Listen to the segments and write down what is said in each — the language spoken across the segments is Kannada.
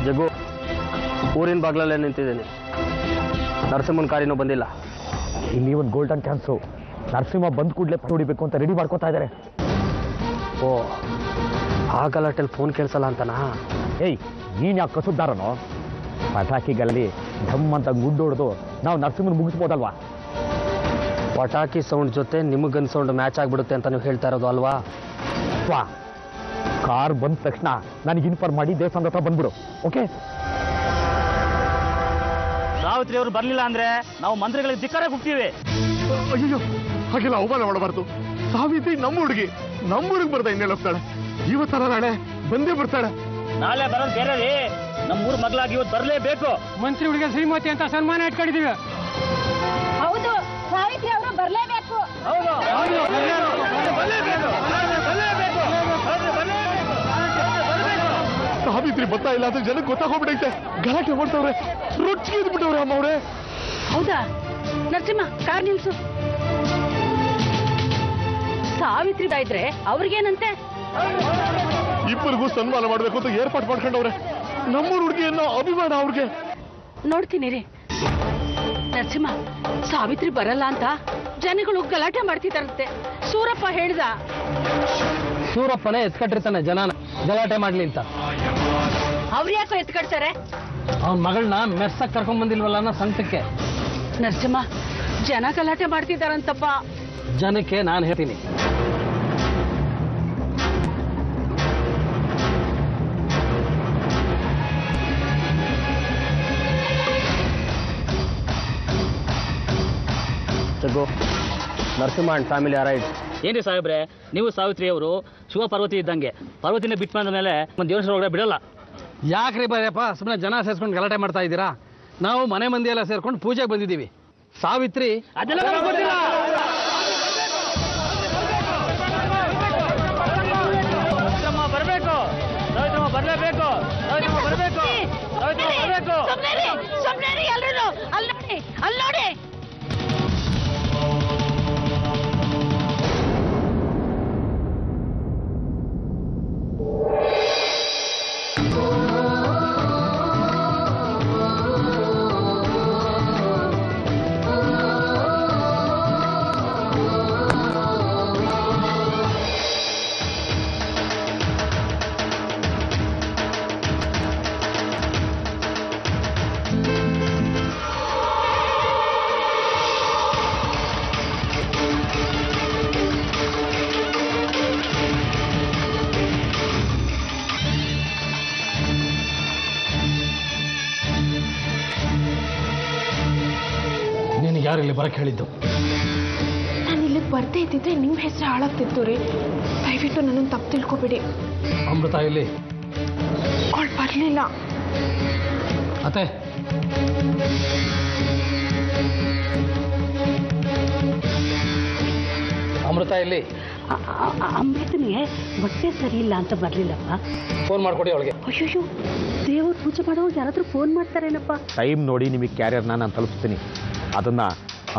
ಜಗ್ಗು, ಊರಿನ ಬಾಗ್ಲಲ್ಲೇ ನಿಂತಿದ್ದೀನಿ. ನರಸಿಂಹನ ಕಾರಿನೂ ಬಂದಿಲ್ಲ. ಇಲ್ಲಿ ಒಂದು ಗೋಲ್ಡನ್ ಚಾನ್ಸು. ನರಸಿಂಹ ಬಂದ್ ಕೂಡಲೇ ಹೊಡಿಬೇಕು ಅಂತ ರೆಡಿ ಮಾಡ್ಕೋತಾ ಇದ್ದಾರೆ. ಓ, ಆ ಗಲಾಟೆಲ್ ಫೋನ್ ಕೇಳಿಸಲ್ಲ ಅಂತನಾ? ಏಯ್, ನೀನು ಯಾಕೆ ಕಸುದ್ದಾರನೋ? ಪಟಾಕಿಗಳಲ್ಲಿ ಢಮ್ ಅಂತ ಗುಡ್ಡು ಹೊಡೆದು ನಾವು ನರಸಿಂಹನ ಮುಗಿಸ್ಬೋದಲ್ವಾ? ಪಟಾಕಿ ಸೌಂಡ್ ಜೊತೆ ನಿಮಗನ್ ಸೌಂಡ್ ಮ್ಯಾಚ್ ಆಗಿಬಿಡುತ್ತೆ ಅಂತ ನೀವು ಹೇಳ್ತಾ ಇರೋದು ಅಲ್ವಾ? ಕಾರ್ ಬಂದ ತಕ್ಷಣ ನನಗೆ ಇನ್ಫಾರ್ಮ್ ಮಾಡಿ ದೇವಸ್ಥಾನದ ಹತ್ರ ಬಂದ್ಬಿಡು, ಓಕೆ? ಸಾವಿತ್ರಿ ಅವರು ಬರಲಿಲ್ಲ ಅಂದ್ರೆ ನಾವು ಮಂತ್ರಿಗಳಿಗೆ ಧಿಕ್ಕಾರ ಹೋಗ್ತೀವಿ. ಅಯ್ಯೋ, ಹಾಗೆಲ್ಲ ಅವಮಾನ ಮಾಡಬಾರ್ದು. ಸಾವಿತ್ರಿ ನಮ್ಮ ಹುಡುಗಿ, ನಮ್ಮೂರಿಗೆ ಬರ್ದ ಇನ್ನೆಲ್ಲ ಹೋಗ್ತಾಳೆ. ಇವತ್ತರ ನಾಳೆ ಬಂದೇ ಬರ್ತಾಳೆ. ನಾಳೆ ಬರೋದು ಬೇರೆ ರೀ, ನಮ್ಮೂರ್ ಮಗಳಾಗಿ ಇವತ್ತು ಬರಲೇಬೇಕು. ಮಂತ್ರಿ ಹುಡುಗ ಶ್ರೀಮತಿ ಅಂತ ಸನ್ಮಾನ ಇಟ್ಕೊಂಡಿದೀವಿ. ಹೌದು, ಸಾವಿತ್ರಿ ಅವರು ಬರಲೇಬೇಕು. ಸಾವಿತ್ರಿ ಬರ್ತಾ ಇಲ್ಲ ಅಂತ ಜನಕ್ಕೆ ಗೊತ್ತಾಗೋಗ್ಬಿಟ್ಟೈತೆ. ಗಲಾಟೆ ಮಾಡ್ತಾವ್ರೆ, ರೊಚ್ಚಿಗೆ ಇದ್ಬಿಟ್ಟವ್ರೆ ಅಮ್ಮ ಅವ್ರೆ. ಹೌದಾ? ನರಸಿಂಹ, ಕಾರ್ ನಿಲ್ಸು. ಸಾವಿತ್ರಿ ಇದ್ರೆ ಅವ್ರಿಗೇನಂತೆ? ಇಬ್ಬರಿಗೂ ಸನ್ಮಾನ ಮಾಡ್ಬೇಕು ಅಂತ ಏರ್ಪಾಟ್ ಮಾಡ್ಕೊಂಡವ್ರೆ. ನಮ್ಮೂರ್ ಹುಡುಗಿ ಅನ್ನೋ ಅಭಿಮಾನ ಅವ್ರಿಗೆ. ನೋಡ್ತೀನಿ ರೀ. ನರಸಿಂಹ, ಸಾವಿತ್ರಿ ಬರಲ್ಲ ಅಂತ ಜನಗಳು ಗಲಾಟೆ ಮಾಡ್ತಿದ್ದಾರಂತೆ. ಸೂರಪ್ಪ ಹೇಳ್ದ. ಸೂರಪ್ಪನೇ ಎತ್ಕಟ್ಟಿರ್ತಾನೆ ಜನನ ಗಲಾಟೆ ಮಾಡ್ಲಿ ಅಂತ. ಅವ್ರು ಯಾಕೋ ಎತ್ಕಡ್ತಾರೆ? ಅವನ ಮಗಳನ್ನ ಮೆರ್ಸಕ್ ಕರ್ಕೊಂಡ್ ಬಂದಿಲ್ವಲ್ಲ ಅನ್ನೋ ಸಂಕಟಕ್ಕೆ. ನರಸಿಂಹ, ಜನ ಗಲಾಟೆ ಮಾಡ್ತಿದ್ದಾರಂತಪ್ಪ. ಜನಕ್ಕೆ ನಾನು ಹೇಳ್ತೀನಿ. ಜಗ್ಗು, ನರಸಿಂಹ ಅಂಡ್ ಫ್ಯಾಮಿಲಿ ರೈಟ್. ಏನ್ರಿ ಸಾಹೇಬ್ರೆ, ನೀವು ಸಾವಿತ್ರಿ ಅವರು ಶಿವ ಪಾರ್ವತಿ ಇದ್ದಂಗೆ. ಪಾರ್ವತಿನ ಬಿಟ್ಟು ಬಂದ ಮೇಲೆ ಒಂದು ದೇವಸ್ಥಾನ ಒಳಗಡೆ ಬಿಡಲ್ಲ. ಯಾಕ್ರಿ ಬರಪ್ಪ ಸುಮ್ಮನೆ ಜನ ಸೇರ್ಸ್ಕೊಂಡು ಗಲಾಟೆ ಮಾಡ್ತಾ ಇದ್ದೀರಾ? ನಾವು ಮನೆ ಮಂದಿ ಎಲ್ಲ ಸೇರ್ಕೊಂಡು ಪೂಜೆಗೆ ಬಂದಿದ್ದೀವಿ. ಸಾವಿತ್ರಿ ಅದೆಲ್ಲ ನಮ್ಗೆ ಗೊತ್ತಿಲ್ಲ. ಬರಬೇಕು, ಬರಲೇಬೇಕು, ಬರಬೇಕು, ಬರಬೇಕು. ಅಲ್ಲಿ ನೋಡಿ. ಯಾರು ಇಲ್ಲಿ ಬರಕ್ಕೆ ಹೇಳಿದ್ದು? ನಾನು ಇಲ್ಲಿಗೆ ಬರ್ತಾ ಇದ್ದಿದ್ರೆ ನಿಮ್ಮ ಹೆಸರು ಹಾಳಾಗ್ತಿತ್ತು ರೀ. ದಯವಿಟ್ಟು ನನ್ನನ್ನು ತಪ್ಪು ತಿಳ್ಕೊಬೇಡಿ. ಅಮೃತ ಇಲ್ಲಿ? ಅವಳು ಬರಲಿಲ್ಲ. ಅತ್ತೆ, ಅಮೃತ ಇಲ್ಲಿ? ಅಮೃತನಿಗೆ ಹೊಟ್ಟೆ ಸರಿ ಇಲ್ಲ ಅಂತ ಬರ್ಲಿಲ್ಲಪ್ಪ. ಫೋನ್ ಮಾಡ್ಕೊಡಿ ಅವಳಿಗೆ. ಅಯ್ಯೋ, ದೇವ್ರ ಪೂಜೆ ಮಾಡೋರು ಯಾರಾದ್ರೂ ಫೋನ್ ಮಾಡ್ತಾರೇನಪ್ಪ? ಟೈಮ್ ನೋಡಿ ನಿಮಗೆ ಕ್ಯಾರಿಯರ್ನ ನಾನು ತಲುಪಿಸ್ತೀನಿ. ಅದನ್ನ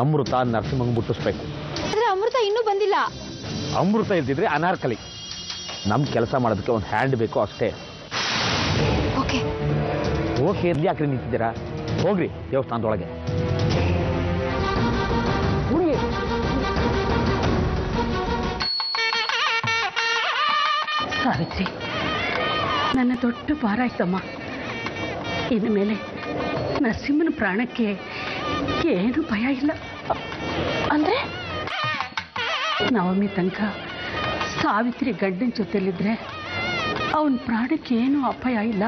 ಅಮೃತ ನರಸಿಂಹಂಗೆ ಮುಟ್ಟಿಸ್ಬೇಕು. ಆದರೆ ಅಮೃತ ಇನ್ನೂ ಬಂದಿಲ್ಲ. ಅಮೃತ ಇಲ್ದಿದ್ರೆ ಅನಾರ್ಕಲಿ. ನಮ್ಮ ಕೆಲಸ ಮಾಡೋದಕ್ಕೆ ಒಂದು ಹ್ಯಾಂಡ್ ಬೇಕು ಅಷ್ಟೇ. ಓಕೆ ಓಕೆ, ಇರ್ಲಿ, ಯಾಕ್ರಿ ನಿಂತಿದ್ದೀರಾ? ಹೋಗ್ರಿ ದೇವಸ್ಥಾನದೊಳಗೆ. ಸಾವಿತ್ರಿ, ನನ್ನ ದೊಡ್ಡ ಭಾರ ಆಯ್ತಮ್ಮ. ಇನ್ನು ಮೇಲೆ ನರಸಿಂಹನ ಪ್ರಾಣಕ್ಕೆ ಏನು ಭಯ ಇಲ್ಲ. ಅಂದರೆ ನವಮಿ ತನಕ ಸಾವಿತ್ರಿ ಗಂಡನ ಜೊತೆಲಿದ್ರೆ ಅವನ ಪ್ರಾಣಕ್ಕೆ ಏನು ಅಪಾಯ ಇಲ್ಲ.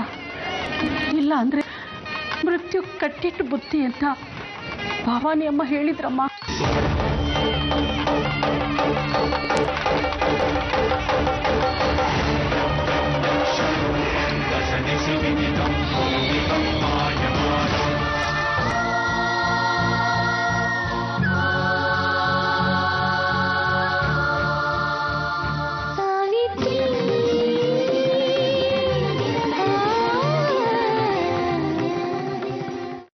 ಇಲ್ಲ ಅಂದರೆ ಮೃತ್ಯು ಕಟ್ಟಿಟ್ಟು ಬುತ್ತಿ ಅಂತ ಭವಾನಿ ಅಮ್ಮ ಹೇಳಿದ್ರಮ್ಮ.